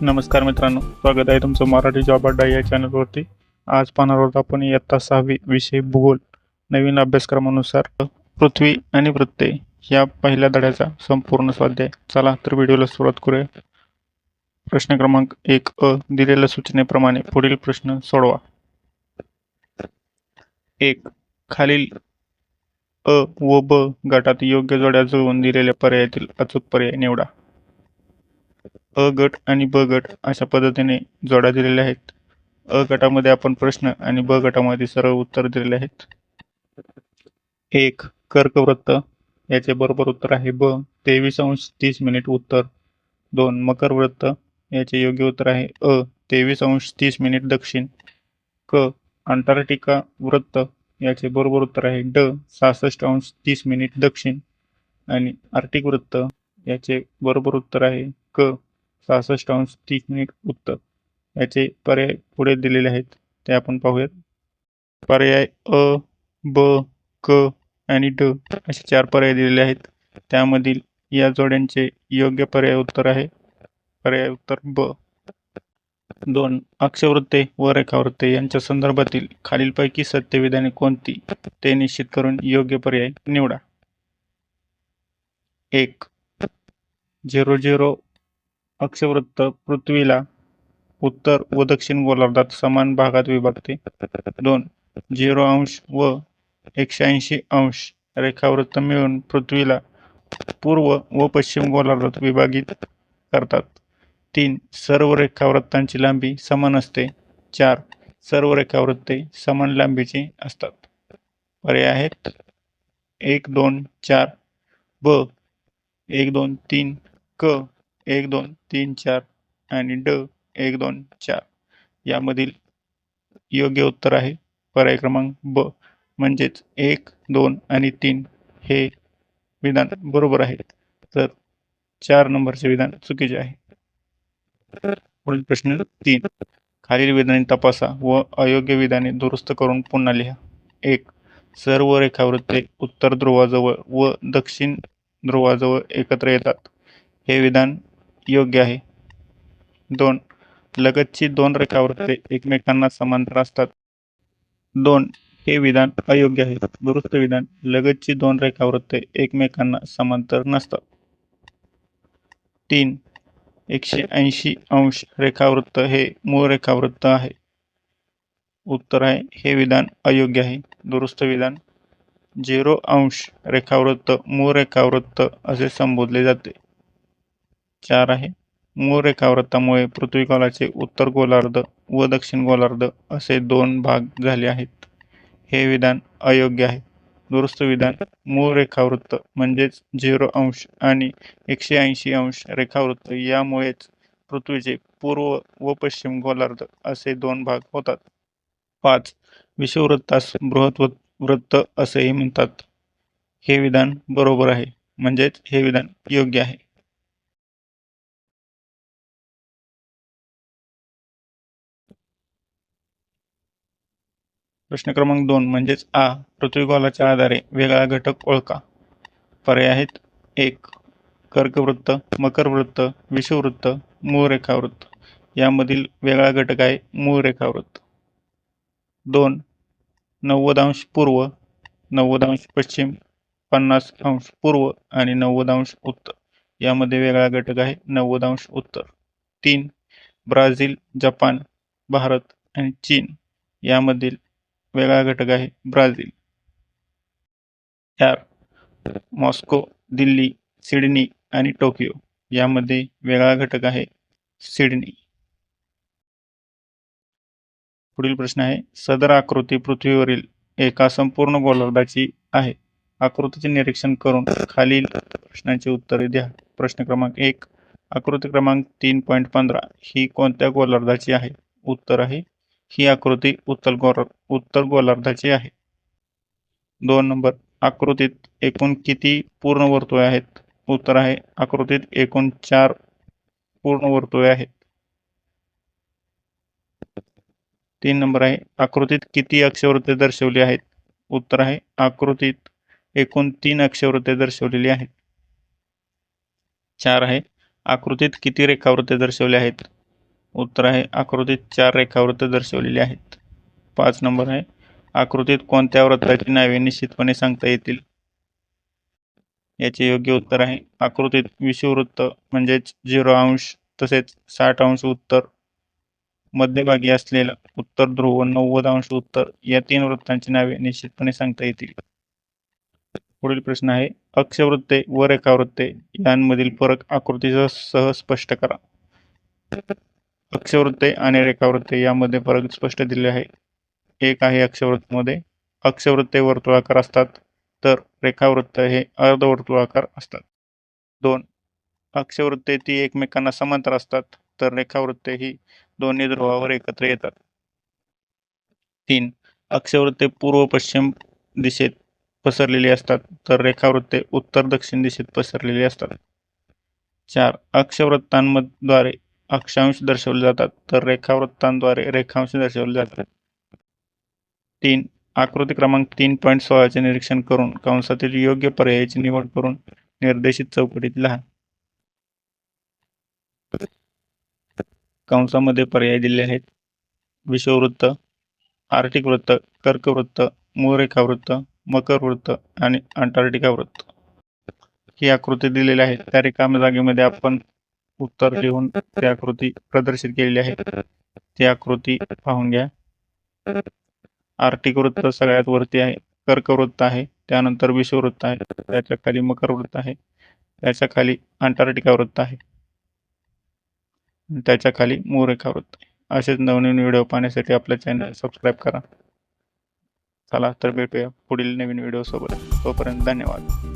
नमस्कार मित्रांनो, स्वागत आहे तुमचं मराठी जॉब अड्डा या चॅनलवरती. आज पाहणार आहोत आपण इयत्ता 6वी विषय भूगोल नवीन अभ्यासक्रमानुसार पृथ्वी आणि वृत्ते या पहिल्या धड्याचा संपूर्ण स्वाध्याय. चला तर व्हिडिओला सुरुवात करूया. प्रश्न क्रमांक 1 अ. दिलेल्या सूचनेप्रमाणे पुढील प्रश्न सोडवा. 1. खालील अ व ब गटात योग्य जोड्या जुळवून दिलेल्या पर्यायातील अचूक पर्याय निवडा. अ गट आणि ब गट अशा पद्धतीने जोड्या दिलेल्या आहेत. अ गटामध्ये आपण प्रश्न आणि ब गटामध्ये सरळ उत्तर दिलेले आहेत. 1. कर्कवृत्त याचे बरोबर उत्तर आहे ब. 23:30 उत्तर. 2. मकर वृत्त याचे योग्य उत्तर आहे अ. 23:30 दक्षिण. क. अंटार्क्टिका वृत्त याचे बरोबर उत्तर आहे ड. 66:30 दक्षिण. आणि आर्टिक वृत्त याचे बरोबर उत्तर आहे क. 66:30 उत्तर. याचे पर्याय पुढे दिलेले आहेत, ते आपण पाहूयात. पर्याय अ, ब, क आणि ड असे 4 पर्याय दिलेले आहेत. त्यामधील या जोड्यांचे योग्य पर्याय उत्तर आहे पर्याय उत्तर ब. 2. अक्षवृत्ते व रेखावृत्ते यांच्या संदर्भातील खालीलपैकी सत्य विधाने कोणती ते निश्चित करून योग्य पर्याय निवडा. 1. 00 अक्षवृत्त पृथ्वीला उत्तर व दक्षिण गोलार्धात समान भागात विभागते. 2. 0° व 180° रेखावृत्त मिळून पृथ्वीला पूर्व व पश्चिम गोलार्धात विभाजित करतात. 3. सर्व रेखावृत्तांची लांबी समान असते. 4. सर्व रेखावृत्ते समान लांबीची असतात. पर्याय आहेत 1, 2, 4 ब. 1, 2, 3 क. 1, 2, 3, 4 आणि ड. 1, 2, 4 यामधील योग्य उत्तर आहे पर्याय क्रमांक ब. म्हणजेच 1, 2 आणि 3 हे विधान बरोबर आहे, तर 4 नंबरचे विधान चुकीचे आहे. पुढील प्रश्न 3. खालील विधाने तपासा व अयोग्य विधाने दुरुस्त करून पुन्हा लिहा. 1. सर्व रेखावृत्ते उत्तर ध्रुवाजवळ व दक्षिण ध्रुवाजवळ एकत्र येतात. हे विधान योग्य आहे. 2. लगतची 2 रेखावृत्ते एकमेकांना समांतर असतात. 2. हे विधान अयोग्य आहे. दुरुस्त विधान लगतची 2 रेखावृत्ते एकमेकांना समांतर नसतात. 3. 180° रेखावृत्त हे मूळ रेखावृत्त आहे. उत्तर आहे हे विधान अयोग्य आहे. दुरुस्त विधान 0° रेखावृत्त मूळ रेखावृत्त असे संबोधले जाते. 4 आहे मूळ रेखावृत्तामुळे पृथ्वीगोलाचे उत्तर गोलार्ध व दक्षिण गोलार्ध असे 2 भाग झाले आहेत. हे विधान अयोग्य आहे. दुरुस्त विधान मूळ रेखावृत्त म्हणजेच 0° आणि 180° रेखावृत्त यामुळेच पृथ्वीचे पूर्व व पश्चिम गोलार्ध असे 2 भाग होतात. 5. विषुववृत्तास बृहत वृत्त असेही म्हणतात. हे विधान बरोबर आहे, म्हणजेच हे विधान योग्य आहे. प्रश्न क्रमांक 2 म्हणजेच आ. पृथ्वीगोलाच्या आधारे वेगळा घटक ओळखा. पर्याय आहेत 1. कर्कवृत्त, मकर वृत्त, विषुववृत्त, मूळ रेखावृत्त. यामधील वेगळा घटक आहे मूळ रेखावृत्त. 2. 90° पूर्व, 90° पश्चिम, 50° पूर्व आणि 90° उत्तर. यामध्ये वेगळा घटक आहे 90° उत्तर. 3. ब्राझील, जपान, भारत आणि चीन. यामधील वेगळा घटक आहे ब्राझील. 4. मॉस्को, दिल्ली, सिडनी आणि टोकियो. यामध्ये वेगळा घटक आहे सिडनी. पुढील प्रश्न आहे सदर आकृती पृथ्वीवरील एका संपूर्ण गोलार्धाची आहे. आकृतीचे निरीक्षण करून खालील प्रश्नांची उत्तरे द्या. प्रश्न क्रमांक 1. आकृती क्रमांक 3.15 ही कोणत्या गोलार्धाची आहे? उत्तर आहे ही आकृती उत्तर गोलार्धाची आहे. 2 नंबर. आकृतीत एकूण किती पूर्ण वर्तुळे आहेत? उत्तर आहे आकृतीत एकूण 4 पूर्ण वर्तुळे आहेत. 3 नंबर आहे आकृतीत किती अक्षवृत्ते दर्शवली आहेत? उत्तर आहे आकृतीत एकूण 3 अक्षवृत्ते दर्शवलेली आहेत. 4 आहे आकृतीत किती रेखावृत्ते दर्शवली आहेत? उत्तर आहे आकृतीत 4 रेखावृत्त दर्शवलेली आहेत. 5 नंबर आहे आकृतीत कोणत्या वृत्ताची नावे निश्चितपणे सांगता येतील? याचे योग्य उत्तर आहे आकृतीत विषुववृत्त म्हणजेच 0 अंश तसेच 60 अंश उत्तर, मध्यभागी असलेला उत्तर ध्रुव 90 अंश उत्तर या 3 वृत्तांची नावे निश्चितपणे सांगता येतील. पुढील प्रश्न आहे अक्षवृत्ते व रेखावृत्ते यांमधील फरक आकृतीसह स्पष्ट करा. अक्षवृत्ते आणि रेखावृत्ते यामध्ये फरक स्पष्ट दिले आहे. एक आहे अक्षवृत्ते वर्तुळाकार असतात तर रेखावृत्त हे अर्धवर्तुळाकार असतात. 2 अक्षवृत्ते ती एकमेकांना समांतर असतात तर रेखावृत्ते ही दोन्ही ध्रुवावर एकत्र येतात. 3 अक्षवृत्ते पूर्व पश्चिम दिशेत पसरलेली असतात तर रेखावृत्ते उत्तर दक्षिण दिशेत पसरलेली असतात. 4 अक्षवृत्तांद्वारे अक्षांश दर्शवले जातात तर रेखावृत्तांद्वारे रेखांश दर्शवले जातात. 3 आकृती क्रमांक 3.16 चे निरीक्षण करून कंसातील योग्य पर्यायाची निवड करून निर्देशित चौकटीत लिहा. कंसामध्ये पर्याय दिले आहेत विषुववृत्त, आर्टिक वृत्त, कर्कवृत्त, मूळरेखावृत्त, मकर वृत्त आणि अंटार्क्टिका वृत्त. ही आकृती दिलेली आहे त्या रिकाम्या जागेमध्ये आपण उत्तर लिहून ती आकृती प्रदर्शित केलेली आहे. ती आकृती पाहून घ्या. आर्टिक वृत्त सगळ्यात वरती आहे, कर्कवृत्त आहे, त्यानंतर विषुववृत्त आहे, त्याच्या खाली मकर वृत्त आहे, त्याच्या खाली अंटार्क्टिका वृत्त आहे, त्याच्या खाली मूळरेखावृत्त आहे. असेच नवनवीन व्हिडिओ पाहण्यासाठी आपल्या चॅनल सबस्क्राईब करा. चला तर भेटूया पुढील नवीन व्हिडिओ सोबत. तोपर्यंत धन्यवाद.